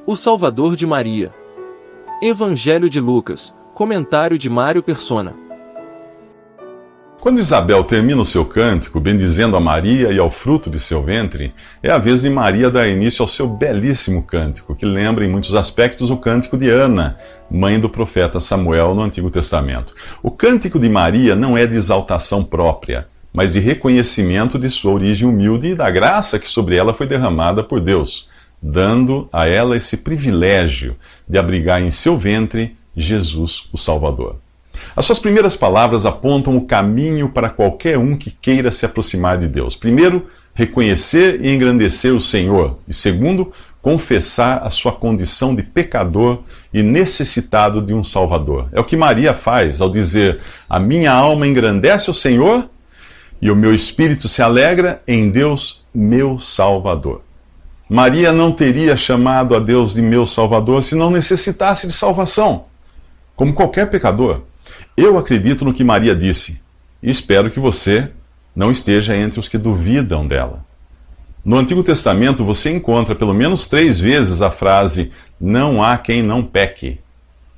O Salvador de Maria. Evangelho de Lucas. Comentário de Mário Persona. Quando Isabel termina o seu cântico, bendizendo a Maria e ao fruto de seu ventre, é a vez de Maria dar início ao seu belíssimo cântico, que lembra em muitos aspectos o cântico de Ana, mãe do profeta Samuel no Antigo Testamento. O cântico de Maria não é de exaltação própria, mas de reconhecimento de sua origem humilde e da graça que sobre ela foi derramada por Deus, dando a ela esse privilégio de abrigar em seu ventre Jesus, o Salvador. As suas primeiras palavras apontam o caminho para qualquer um que queira se aproximar de Deus. Primeiro, reconhecer e engrandecer o Senhor. E segundo, confessar a sua condição de pecador e necessitado de um Salvador. É o que Maria faz ao dizer: a minha alma engrandece o Senhor e o meu espírito se alegra em Deus, meu Salvador. Maria não teria chamado a Deus de meu Salvador se não necessitasse de salvação, como qualquer pecador. Eu acredito no que Maria disse e espero que você não esteja entre os que duvidam dela. No Antigo Testamento você encontra pelo menos 3 vezes a frase "não há quem não peque".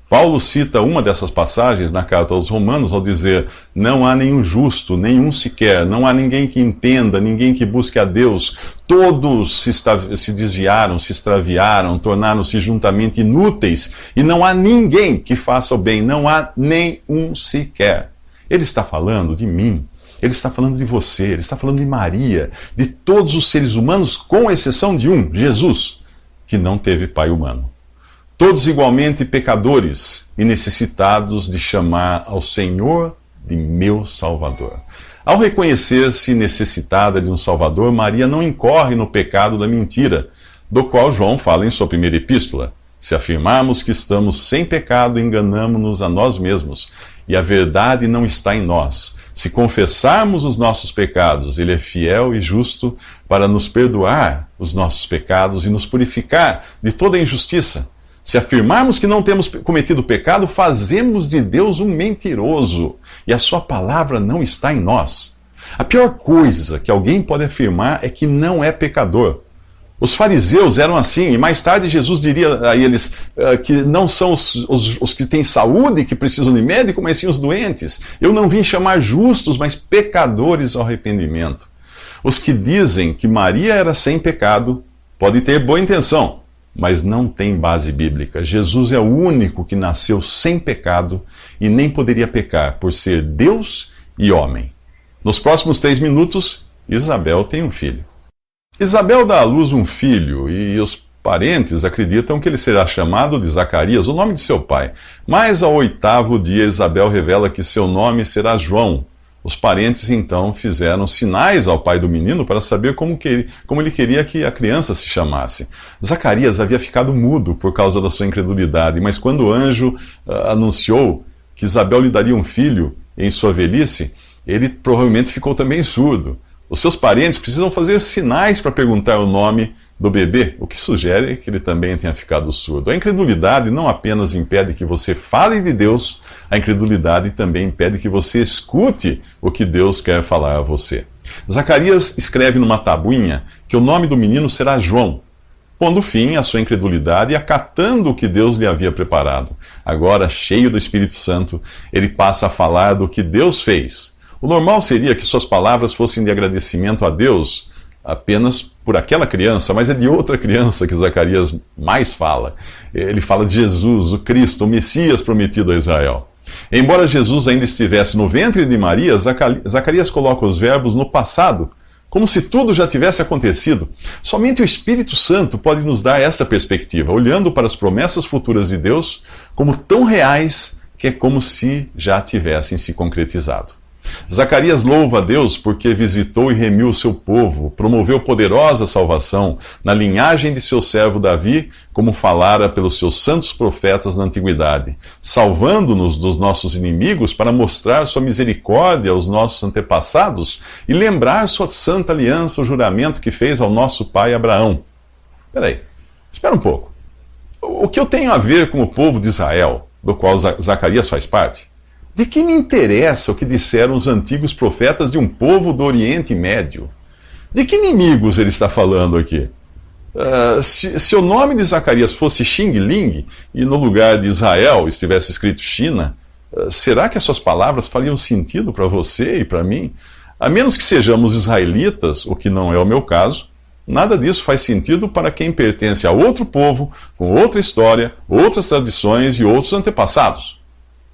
Paulo cita uma dessas passagens na carta aos Romanos ao dizer: não há nenhum justo, nenhum sequer, não há ninguém que entenda, ninguém que busque a Deus. Todos se desviaram, se extraviaram, tornaram-se juntamente inúteis, e não há ninguém que faça o bem, não há nenhum sequer. Ele está falando de mim, ele está falando de você, ele está falando de Maria, de todos os seres humanos, com exceção de um, Jesus, que não teve pai humano. Todos igualmente pecadores e necessitados de chamar ao Senhor de meu Salvador. Ao reconhecer-se necessitada de um Salvador, Maria não incorre no pecado da mentira, do qual João fala em sua primeira epístola. Se afirmarmos que estamos sem pecado, enganamo-nos a nós mesmos, e a verdade não está em nós. Se confessarmos os nossos pecados, Ele é fiel e justo para nos perdoar os nossos pecados e nos purificar de toda injustiça. Se afirmarmos que não temos cometido pecado, fazemos de Deus um mentiroso, e a sua palavra não está em nós. A pior coisa que alguém pode afirmar é que não é pecador. Os fariseus eram assim, e mais tarde Jesus diria a eles que não são os que têm saúde que precisam de médico, mas sim os doentes. Eu não vim chamar justos, mas pecadores ao arrependimento. Os que dizem que Maria era sem pecado podem ter boa intenção, mas não tem base bíblica. Jesus é o único que nasceu sem pecado e nem poderia pecar, por ser Deus e homem. Nos próximos 3 minutos, Isabel tem um filho. Isabel dá à luz um filho e os parentes acreditam que ele será chamado de Zacarias, o nome de seu pai. Mas ao 8º dia, Isabel revela que seu nome será João. Os parentes, então, fizeram sinais ao pai do menino para saber como ele queria que a criança se chamasse. Zacarias havia ficado mudo por causa da sua incredulidade, mas quando o anjo anunciou que Isabel lhe daria um filho em sua velhice, ele provavelmente ficou também surdo. Os seus parentes precisam fazer sinais para perguntar o nome do bebê, o que sugere que ele também tenha ficado surdo. A incredulidade não apenas impede que você fale de Deus, a incredulidade também impede que você escute o que Deus quer falar a você. Zacarias escreve numa tabuinha que o nome do menino será João, pondo fim à sua incredulidade e acatando o que Deus lhe havia preparado. Agora, cheio do Espírito Santo, ele passa a falar do que Deus fez. O normal seria que suas palavras fossem de agradecimento a Deus apenas por aquela criança, mas é de outra criança que Zacarias mais fala. Ele fala de Jesus, o Cristo, o Messias prometido a Israel. Embora Jesus ainda estivesse no ventre de Maria, Zacarias coloca os verbos no passado, como se tudo já tivesse acontecido. Somente o Espírito Santo pode nos dar essa perspectiva, olhando para as promessas futuras de Deus como tão reais que é como se já tivessem se concretizado. Zacarias louva a Deus porque visitou e remiu o seu povo, promoveu poderosa salvação na linhagem de seu servo Davi, como falara pelos seus santos profetas na antiguidade, salvando-nos dos nossos inimigos para mostrar sua misericórdia aos nossos antepassados e lembrar sua santa aliança, o juramento que fez ao nosso pai Abraão. Espera um pouco. O que eu tenho a ver com o povo de Israel, do qual Zacarias faz parte? De que me interessa o que disseram os antigos profetas de um povo do Oriente Médio? De que inimigos ele está falando aqui? Se o nome de Zacarias fosse Xing Ling e no lugar de Israel estivesse escrito China, será que as suas palavras fariam sentido para você e para mim? A menos que sejamos israelitas, o que não é o meu caso, nada disso faz sentido para quem pertence a outro povo, com outra história, outras tradições e outros antepassados.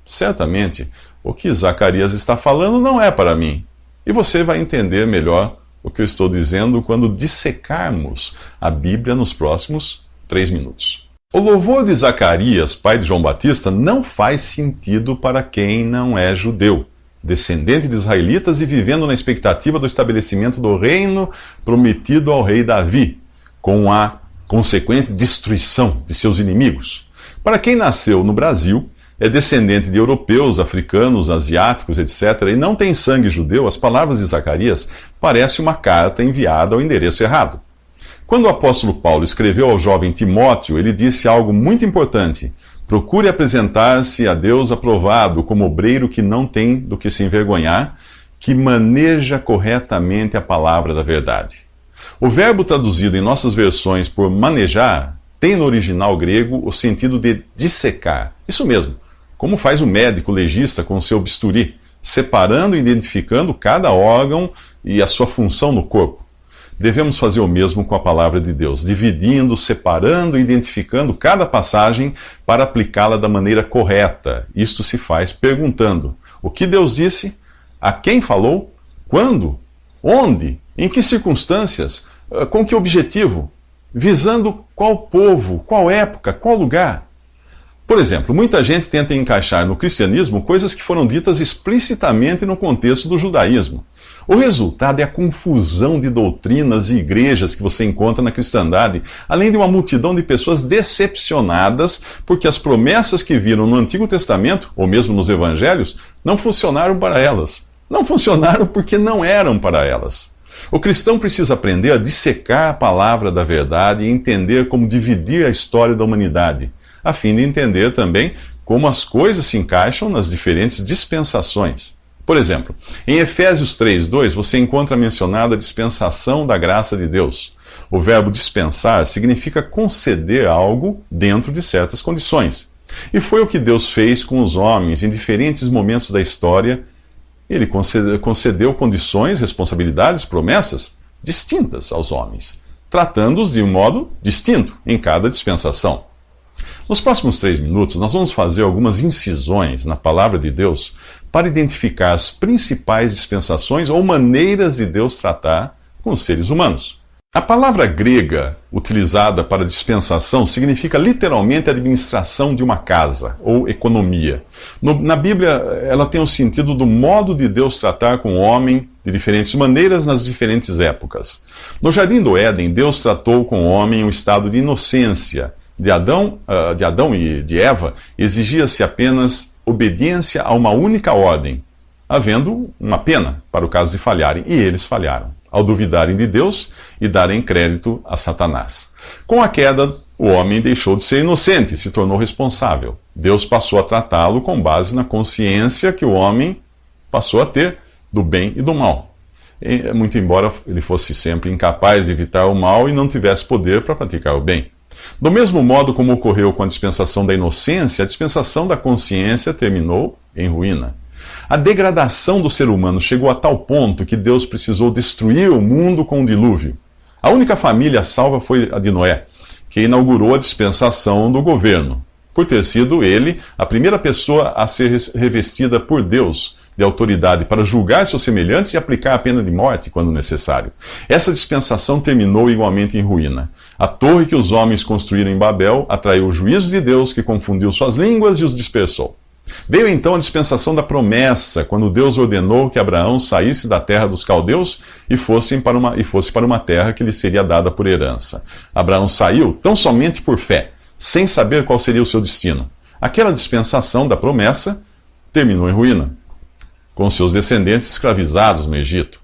Certamente, o que Zacarias está falando não é para mim. E você vai entender melhor o que eu estou dizendo quando dissecarmos a Bíblia nos próximos 3 minutos. O louvor de Zacarias, pai de João Batista, não faz sentido para quem não é judeu, descendente de israelitas e vivendo na expectativa do estabelecimento do reino prometido ao rei Davi, com a consequente destruição de seus inimigos. Para quem nasceu no Brasil, é descendente de europeus, africanos, asiáticos, etc., e não tem sangue judeu, as palavras de Zacarias parecem uma carta enviada ao endereço errado. Quando o apóstolo Paulo escreveu ao jovem Timóteo, ele disse algo muito importante: procure apresentar-se a Deus aprovado, como obreiro que não tem do que se envergonhar, que maneja corretamente a palavra da verdade. O verbo traduzido em nossas versões por manejar tem no original grego o sentido de dissecar. Isso mesmo, como faz o médico legista com o seu bisturi, separando e identificando cada órgão e a sua função no corpo. Devemos fazer o mesmo com a palavra de Deus, dividindo, separando e identificando cada passagem para aplicá-la da maneira correta. Isto se faz perguntando: o que Deus disse? A quem falou? Quando? Onde? Em que circunstâncias? Com que objetivo? Visando qual povo? Qual época? Qual lugar? Por exemplo, muita gente tenta encaixar no cristianismo coisas que foram ditas explicitamente no contexto do judaísmo. O resultado é a confusão de doutrinas e igrejas que você encontra na cristandade, além de uma multidão de pessoas decepcionadas porque as promessas que viram no Antigo Testamento, ou mesmo nos Evangelhos, não funcionaram para elas. Não funcionaram porque não eram para elas. O cristão precisa aprender a dissecar a palavra da verdade e entender como dividir a história da humanidade, a fim de entender também como as coisas se encaixam nas diferentes dispensações. Por exemplo, em Efésios 3:2 você encontra mencionada a dispensação da graça de Deus. O verbo dispensar significa conceder algo dentro de certas condições. E foi o que Deus fez com os homens em diferentes momentos da história. Ele concedeu condições, responsabilidades, promessas distintas aos homens, tratando-os de um modo distinto em cada dispensação. Nos próximos 3 minutos, nós vamos fazer algumas incisões na palavra de Deus para identificar as principais dispensações ou maneiras de Deus tratar com os seres humanos. A palavra grega utilizada para dispensação significa literalmente administração de uma casa ou economia. Na Bíblia, ela tem o sentido do modo de Deus tratar com o homem de diferentes maneiras nas diferentes épocas. No Jardim do Éden, Deus tratou com o homem um estado de inocência. De Adão e de Eva, exigia-se apenas obediência a uma única ordem, havendo uma pena para o caso de falharem, e eles falharam, ao duvidarem de Deus e darem crédito a Satanás. Com a queda, o homem deixou de ser inocente e se tornou responsável. Deus passou a tratá-lo com base na consciência que o homem passou a ter do bem e do mal. Muito embora ele fosse sempre incapaz de evitar o mal e não tivesse poder para praticar o bem. Do mesmo modo como ocorreu com a dispensação da inocência, a dispensação da consciência terminou em ruína. A degradação do ser humano chegou a tal ponto que Deus precisou destruir o mundo com um dilúvio. A única família salva foi a de Noé, que inaugurou a dispensação do governo, por ter sido ele a primeira pessoa a ser revestida por Deus de autoridade para julgar seus semelhantes e aplicar a pena de morte quando necessário. Essa dispensação terminou igualmente em ruína. A torre que os homens construíram em Babel atraiu o juízo de Deus, que confundiu suas línguas e os dispersou. Veio então a dispensação da promessa, quando Deus ordenou que Abraão saísse da terra dos caldeus e fosse para uma terra que lhe seria dada por herança. Abraão saiu tão somente por fé, sem saber qual seria o seu destino. Aquela dispensação da promessa terminou em ruína, com seus descendentes escravizados no Egito.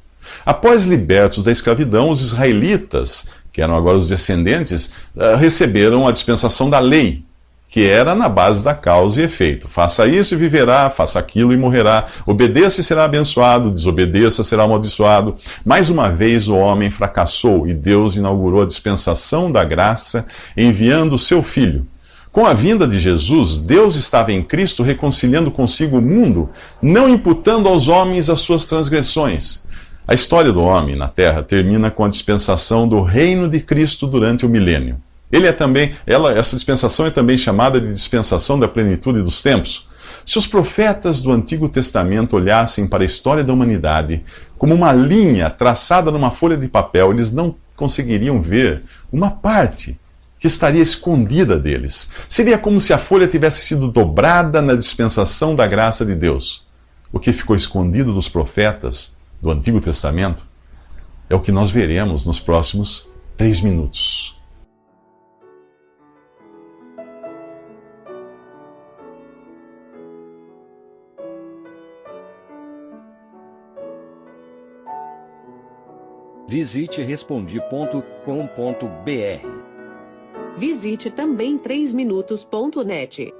Após libertos da escravidão, os israelitas, que eram agora os descendentes, receberam a dispensação da lei. que era na base da causa e efeito. Faça isso e viverá, faça aquilo e morrerá. Obedeça e será abençoado, desobedeça, será amaldiçoado. Mais uma vez o homem fracassou e Deus inaugurou a dispensação da graça, enviando o seu Filho. Com a vinda de Jesus, Deus estava em Cristo reconciliando consigo o mundo, não imputando aos homens as suas transgressões. A história do homem na Terra termina com a dispensação do reino de Cristo durante o milênio. Essa dispensação é também chamada de dispensação da plenitude dos tempos. Se os profetas do Antigo Testamento olhassem para a história da humanidade como uma linha traçada numa folha de papel, eles não conseguiriam ver uma parte que estaria escondida deles. Seria como se a folha tivesse sido dobrada na dispensação da graça de Deus. O que ficou escondido dos profetas do Antigo Testamento é o que nós veremos nos próximos 3 minutos. Visite Respondi.com.br. Visite também 3minutos.net.